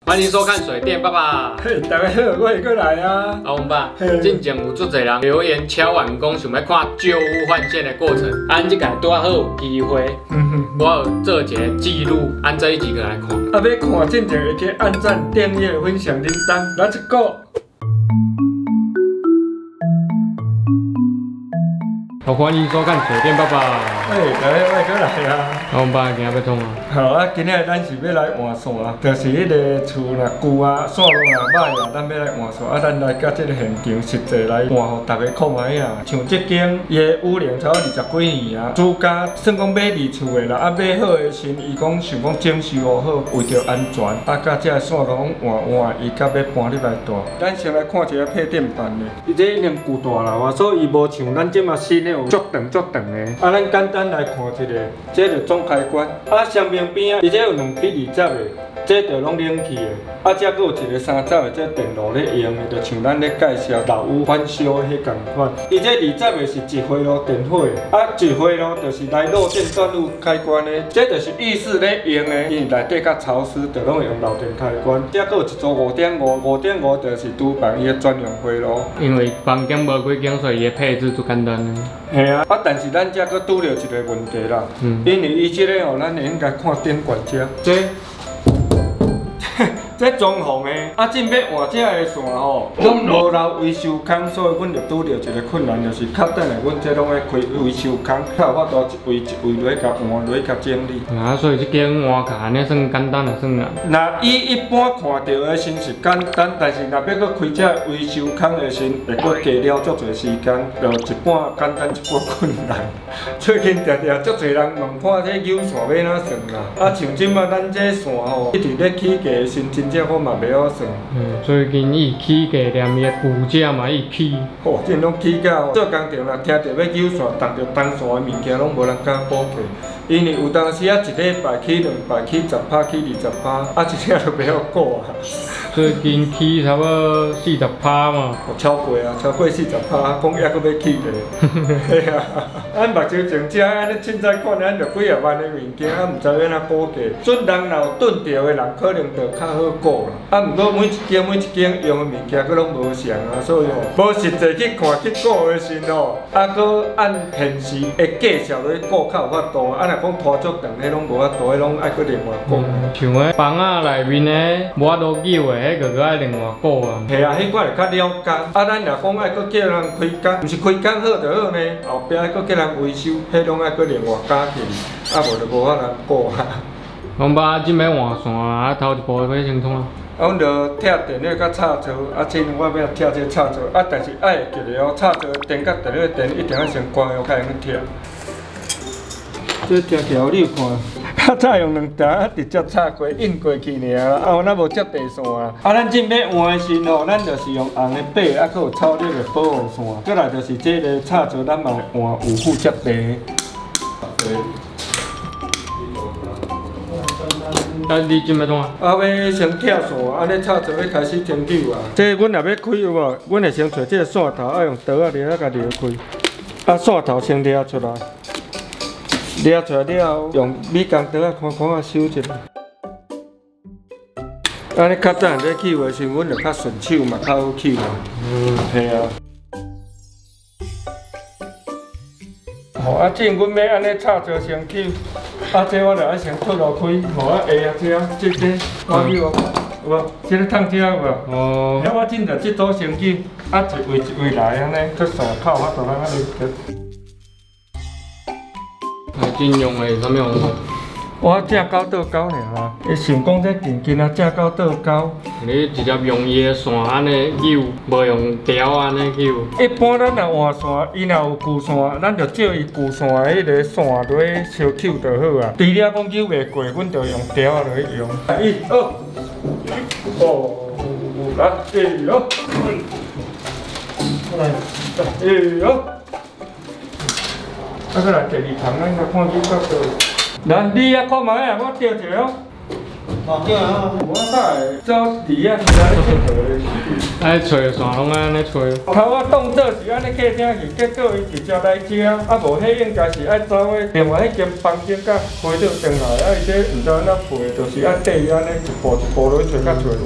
欢迎收看水电爸爸。嘿，大家好，我又过来啊。阿王爸，之前有足侪人留言敲碗讲想要看旧屋换线的过程，俺即个拄好有机会，我有做一个记录，按这一集来看。啊，要看进前会去按赞、订阅、分享铃铛，Let's go。好，欢迎收看水电爸爸。嘿，大家又过来啊。阿王爸今日要创啊？好啊，今日咱是要来换线，就是迄个厝若旧啊、线路若歹啊，咱要来换线啊。咱来甲这个现场实际来换，互大家看卖啊。像这间伊的屋龄超过20几年啊，主家算讲买二厝的啦，啊买好的时，伊讲想讲整修好，为着安全，啊甲这线路换，伊甲要搬入来住。咱先来看一下配电盘的，伊这已经旧大楼啊，所以伊无像咱这么新的有足长的。啊，咱简单来看一个，这就总开关。啊，双面边啊，伊这有2匹20的，这就拢冷气的。啊，这佫有一个3十的，这电路咧用的，就像咱咧介绍老屋翻修的迄共款。伊这20的是一回路电火的，啊，一回路就是来漏电断路开关的，这就是浴室咧用的，因为内底较潮湿，就拢用漏电开关。这佫有一组5.5，5.5就是厨房伊的专用回路。因为房间无几间，所以伊的配置就简单的。嘿啊，啊，但是咱遮佫拄着一个问题啦，因为伊即个哦，咱会应该看顶管遮，这装潢的，啊，正要换这个线吼，拢无留维修空，所以阮就拄着一个困难，就是较等下阮这拢会开维修空，较有法度一位落去甲换，落去甲整理。啊，所以这间换卡安尼算简单，也算难。那伊一般看到的先是简单，但是若要搁开这维修空的时，会搁加了足侪时间，就一半简单，一半困难。最近常常足侪人问看这有线要哪算啦？啊，像即马咱这线吼，一直咧起价的时，真正我嘛袂晓算。最近伊起价连伊的骨架嘛伊起。哦，这拢起价哦，做工程若听到要有线，动着单线的物件，拢无人敢补价。因为有当时啊，一礼拜起2摆，起10%，起20%，啊，一天就袂晓过啊。最近起差不多40%嘛，超过啊，超过40%，讲还阁要起咧。嘿啊，咱目睭前遮安尼凊彩看，咱就几啊万的物件，啊，毋知要哪补价。准人若有顿着的人，可能就较好过啦。啊，毋过每一间用的物件，佫拢无相啊，所以哦，无实际去看去顾的时哦，啊，佫按现时的价钱落去顾较有法度啊。若讲拖足长，迄拢无法度，迄拢爱佫另外顾。像迄房仔内面的无法度扭的，迄个爱另外顾啊。系啊，迄款就较了解。啊，咱若讲爱佫叫人开工，毋是开工好就好呢，后壁佫叫人维修，迄拢爱佫另外加起，啊无就无法通顾啊。王爸即摆换线啊，头一步要先创啊。啊，阮着拆电热甲插座，啊，这我要拆这插座，啊，但是爱记得哦，插座电甲电热电一定要先关哦，才会去拆。这条条你有看？较早用2台啊，直接插过印过去尔啦，啊，我那无接地线啊。啊，咱正要换的时吼，咱就是用红的板，啊，佫有草绿的保护线。再来就是这个插座，咱嘛换有附接地。啊，你准备创啊？啊，要先拆线，安尼插座要开始添酒啊。这阮若要开有无？阮会先找这个线头，要用刀啊掠啊，甲掠开。啊，线头先掠出来。掠出来了后，用米工刀啊，看啊收一下。安尼较早人咧起的时，阮就较顺手嘛，较好起嘛。系啊。哦，啊，正阮要安尼插座先起，啊，这我就爱先脱落开，无啊下啊这我去哦，有无？这个烫这有无？哦。遐我正着这组先起，啊一位来安尼，做线口法度咱安尼。真用的啥物用法？我正九倒九尔啦，伊想讲这电筋啊，正九倒九。你直接用伊的线安尼扭，无用条安尼扭。一般咱若换线，伊若有旧线，咱就照伊旧线的迄个线落去烧扣就好啊。除了讲扭袂过，阮就用条落去用。1、2、3、4、5、6、啊，再来第2层，咱来看几角度。咱你啊，看卖啊，我调一下哦。我带走伫啊，是安尼佚佗的。爱吹线拢安尼吹。头我当做是安尼客厅去，结果伊直接来吃，啊无迄应该是爱走的。另外迄间房间甲飞到转来，啊伊这毋知安怎配，就是按缀伊安尼一步一步落找甲找有。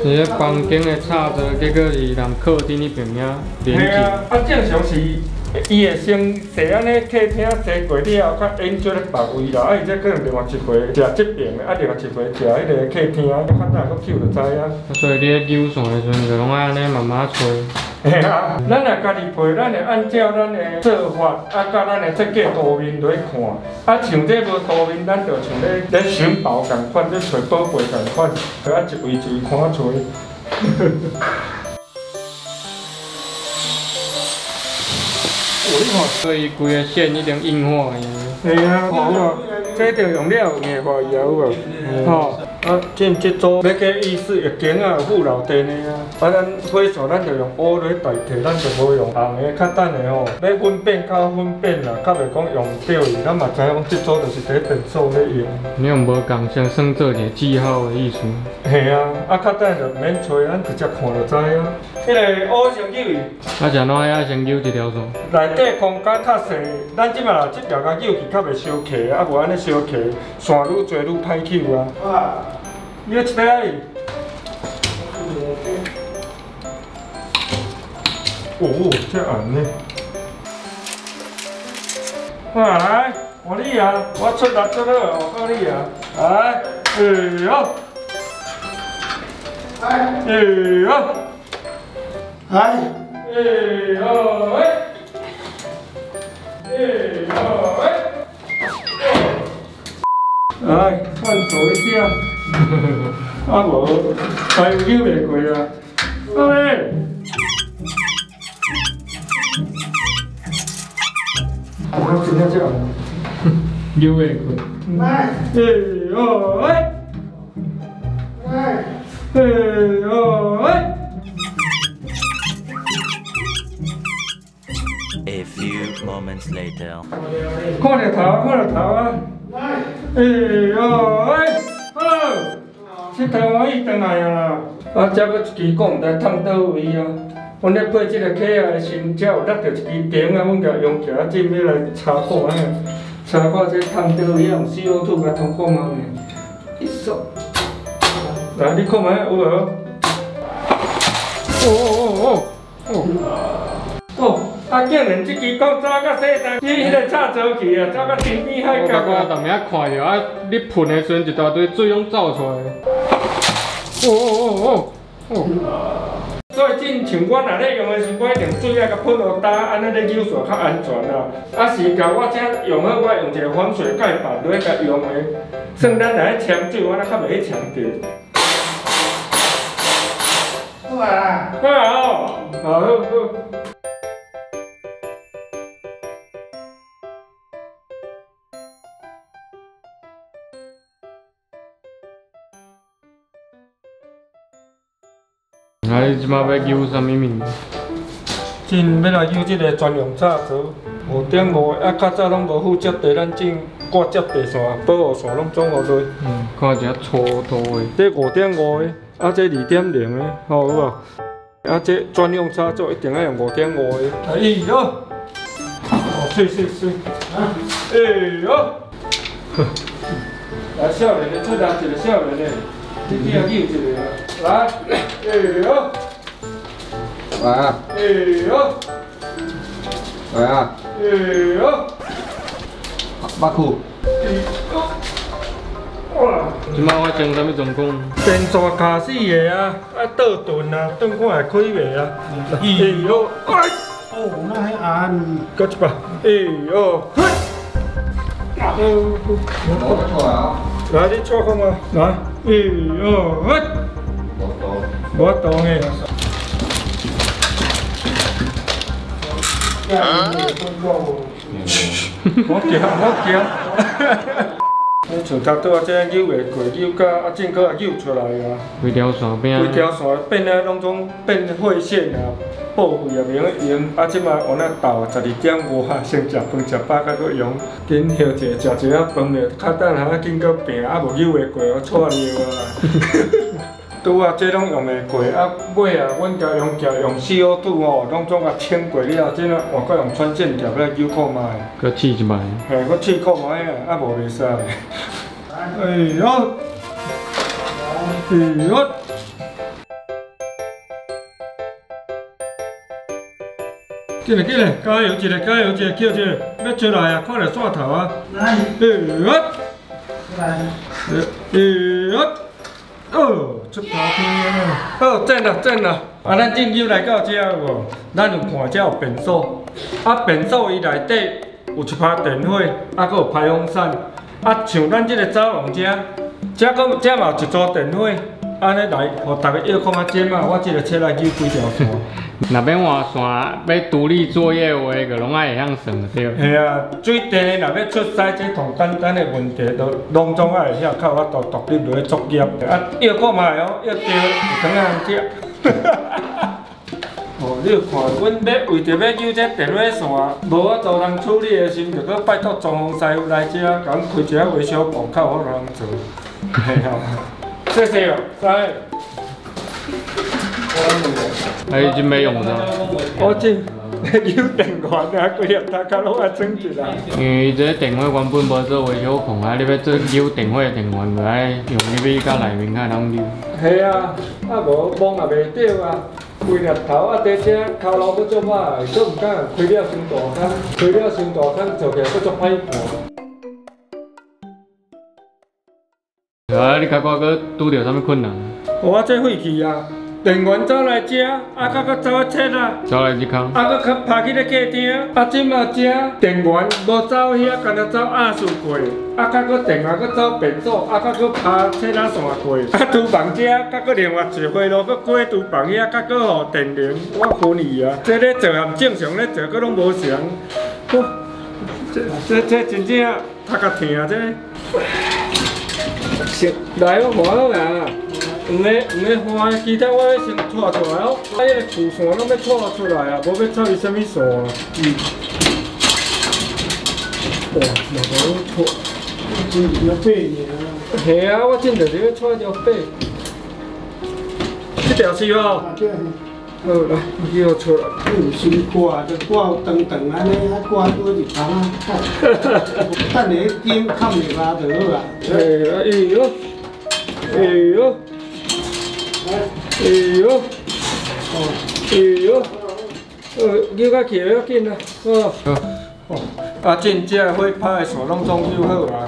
你个房间的插座，结果是人客厅迄边遐连接。啊正常是。伊会先坐安尼客厅坐过了后，较演做咧别位啦。啊，伊这可能另外一回食这边的，啊，另外一回食迄个客厅，较早搁翕就知影。所以你咧扭线的时阵，就拢爱安尼慢慢吹。嘿啊，咱若家己配，咱会按照咱的做法，啊，甲咱的设计图面来看。啊，像这无图面，咱就像咧寻宝共款，咧找宝贝共款，啊，一位一位看吹。所以规个线已经硬化去。系啊，有啊，这着用了硬化以后有无？吼，啊，这组要给意思，月经啊有附楼电的啊。啊，咱火线咱就用乌来代替，咱就无用红的，较等的吼。要粉变较粉变啦，较袂讲用对伊。咱嘛知影这组就是伫电数咧用。你用无共先算做一个记号的意思。系啊，啊，较等就免找，咱直接看就知影。迄个乌绳扭伊。啊，是安怎遐先扭一条线？内底空间较细，咱即马即条甲扭去较袂烧起，啊无安尼烧起，线愈侪愈歹扣啊。你要一块而已。哦，这红呢。啊来，换你啊，我出力出好，我靠你啊，来，哟，哟，来，哟，来，换手一下。啊无，还有扭袂过啊。喂，我真正这样。扭袂过。来，A few moments later. 看着头，看着头啊！好，佚佗欢喜回来啊啦！啊，才搁一支讲毋知烫倒位啊！阮咧配即个客仔的身，才有搦着一支钉啊，阮甲用起来进要来查看啊，查看这烫倒位用 CO2 甲通看嘛的。一手，来你看卖有无？哦！啊，竟然即支讲早甲细单，你迄个插座去啊，早甲天边海角啊！我逐面看着啊，你喷的时阵一大堆水拢走出来。最近像我若咧用的时，我一定水啊甲喷落干，安尼咧扭线较安全啦。啊是甲我这用好，我用一个防水盖板落甲用的，算咱来呛水，我那较袂去呛着。好啊！好啊！好。啊！你即马要扭啥物物？真要来扭即个专用插座，5.5的，啊，较早拢无附接地，咱正挂接地线、保护线拢总有落。看一下粗度的。这5.5的，啊，这2.0的，好有无？啊，这专用插座一定要用5.5的。哎呦，哦，水。哎呦，来少年的出来一个少年的。你要扭一个啊！来，来啊！来啊！马库。即摆我装啥物状况？电线卡死个啊，啊倒顿啊，顿看会开袂啊。哦，那还按。搁一把。我出来啊！来，你错看嘛，来，我懂诶。我惊。你像头拄仔这扭袂过，扭到啊，正搁也扭出来啊。规条线边规条线变啊，拢总变血线啊，报废也袂用用。啊，即摆往那到12:5，先食饭食饱，才搁用。紧休一下，食一下饭了，较等下紧搁病，啊无扭袂过，我错尿啊。拄啊，这拢用袂过，啊尾啊，阮家用 CO2 吼，拢总甲清过了，即个换搁用穿线条来扭看卖。搁试一摆。嘿，搁试看卖啊，啊无袂使。哎呦，哎呦！进来进来，加油一个，加油一个，叫一个，要出来啊！看着线头啊！来，哦，出头天啊！好，正啦正啦！啊，咱正友来到遮有无？咱有看遮有便所，啊便所伊内底有一拍电火，啊搁有排风扇，啊像咱即个走廊遮嘛有一组电火，安尼来，互大家要看啊尖嘛，我即个车来扭几条线。若要换线，要独立作业话，个拢爱会晓算对。系啊，水电若要出师，这同简单的问题，都拢总爱会晓靠我独立落去作业。啊，要看卖哦，要对，有当啊食。哦，你有看，阮要为着要扭这电话线，无法度通处理的时，就搁拜托装潢师傅来遮，甲阮开一下维修部，较有法度通做。系啊，谢谢哦，师。啊，已经没用了。我这有电源啊，几粒大家拢爱装起来。因为这电话原本无做维修控啊，你要做扭电话的电源，就爱用入去到内面才通扭。系啊，啊无摸也袂着啊，规粒头啊，在这头路搁足歹，搁唔敢开了伤大坑，开了伤大坑做起来搁足歹看。啊，你感觉搁拄着啥物困难？我这废气啊！电源走来遮，啊，甲搁走去切啊，走来即空，啊，搁爬去咧客厅，啊，即马遮电源无走遐，干那走亚速过，啊，甲搁电源搁走便所，啊，甲搁爬切仔线过，啊，厨房遮，甲搁另外一回路搁过厨房遐，甲搁互电铃，我分伊啊，这咧做含正常咧做，搁拢无常，哇，这真正头壳疼啊这。来，我看好啦。唔要换，其他我先拖出来哦。啊，迄个副线拢要拖出来啊，无要插伊啥物线啊。哇，嘛无拖，真要背尔。系啊，我真着是要拖一条背。这条是哦。好来，你叫我出来。先挂就挂长长安尼，啊挂多一旁啊。等下点冚入来就好啦。哎呦，哎呦。哎呦，哎呦，扭较起要紧啦，哦，啊，真正火拍的线拢总扭好啊。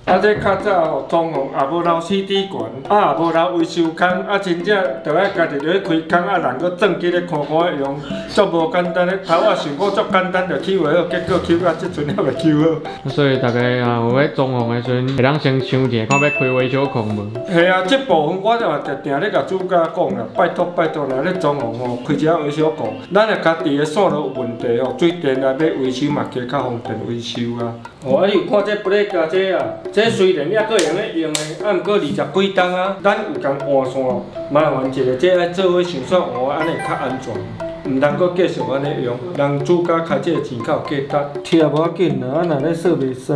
啊，这较早吼装潢也无留 CD 管，啊也无留维修空，啊真正着爱家己落去开空，啊人搁转机咧看看的用，足无简单咧。头仔想过足简单着起袂好，结果起到即阵还袂起好。所以大家啊有要装潢的时阵，会当先想者，看要开维修控无？系啊，这部分我嘛定定咧甲主家讲啦，拜托，若咧装潢吼，开一下维修库，咱诶家己诶线路有问题吼，水电来要维修嘛，加较方便维修啊。哦，啊你有看这不咧加这啊？这虽然也搁用咧用诶，啊毋过20几吨啊，咱有共换线，麻烦一下，这爱做伙想算换，安尼较安全。毋通搁继续安尼用，人主家开这个钱较有价值，贴无要紧啦，啊若咧说袂使。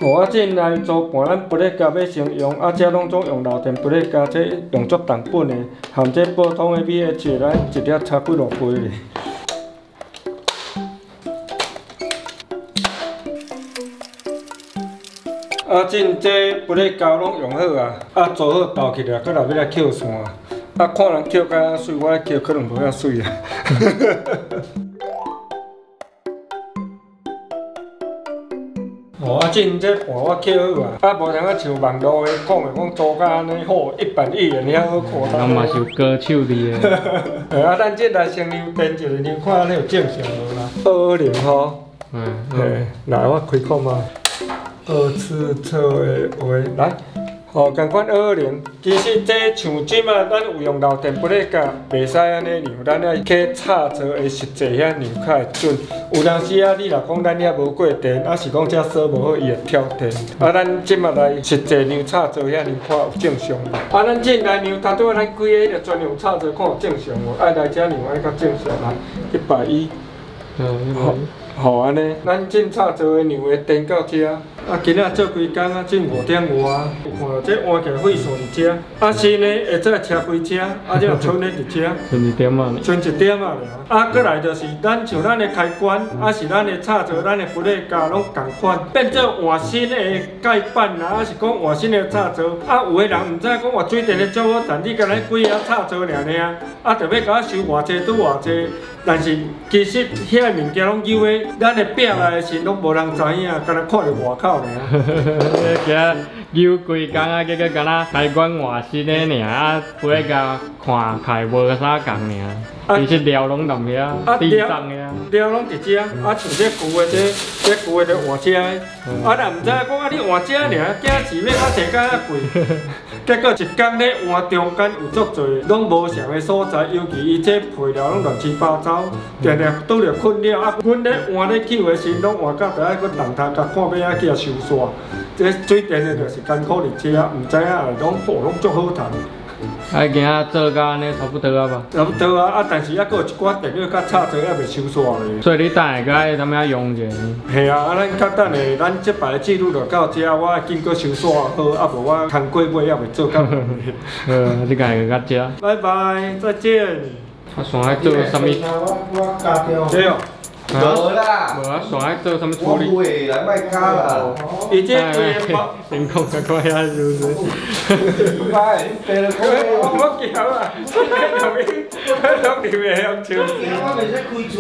哦，啊，这内做盘咱不咧加要先用，啊，这拢总用漏电不咧加，这用足重本的，含这普通的米的切咱一粒差几落倍咧。啊，真这不咧胶拢用好啊，啊做好倒起来，搁来要来扣线，啊看人扣甲水，我扣可能无遐水啊。哦，啊，真这盘我扣好啊，啊无通啊像网络的讲的讲做甲安尼好，一板一眼遐好看。人嘛是有高手的。啊，咱这来先溜电一个，溜看安尼有正常无啦。220吼。嘿，来我开看嘛。2次测的话，来，哦，共款220，其实这像即马咱有用漏电不咧甲，袂使安尼量，咱要去插座的实际遐量较会准。有当时啊，你若讲咱遐无过电，啊是讲遮锁无好，伊会跳电。啊，咱即马来实际量插座遐量看有正常无？啊，咱进来量，头拄咱几个迄个专用插座看有正常无？爱来遮量爱较正常来，110。好安尼，咱进插座的量会电到遮。啊，今仔做规工啊，进5点外，有看到这换起来废线伫遮。啊，是呢，下早车开车，啊，这剩咧伫遮。剩1点啊，剩1点啊尔。啊，过来就是咱像咱的开关，啊是咱的插座，咱的不列架拢同款，变做换新的盖板啦，啊是讲换新的插座。啊，有的人毋知讲换水电的做好，但你敢若几啊插座尔尔，啊，特别甲我收偌济拄偌济。但是其实遐物件拢有诶，咱的壁内是拢无人知影，敢若看着外口尔。叫规工啊，结果敢若开关换新的尔，啊，不会甲看开无啥共尔。其实料拢踮遐，地上的啊。料拢伫遮，啊像这旧的这旧的就换遮的，啊若毋知讲啊你换遮尔，价钱要啊摕甲啊贵。结果一工咧换中间有足侪拢无常的所在，尤其伊这配料拢乱七八糟，定定拄着困扰。啊，阮咧换咧扣的时，拢换到第一个动头，甲看要啊去啊收煞。这水电的就是艰苦伫遮，毋知影拢补拢足好赚。啊，今仔做到安尼差不多啊吧？差不多啊，啊，但是还佫有一寡电话甲插座还未收煞咧。所以你等下个爱踮遐用者。系啊，啊，咱较等下，咱这排记录就到遮，我经过收煞好，啊无我工过尾还未做到。你家个到遮。拜拜，再见。啊，上海做啥物？我加掉。对哦。无啦，无啊，上海做啥物处我理？袂来卖卡啦。伊这规个包，天空在看遐是不是？卖，飞了过我惊啊！我同伊，我同伊袂晓唱。我袂使开嘴。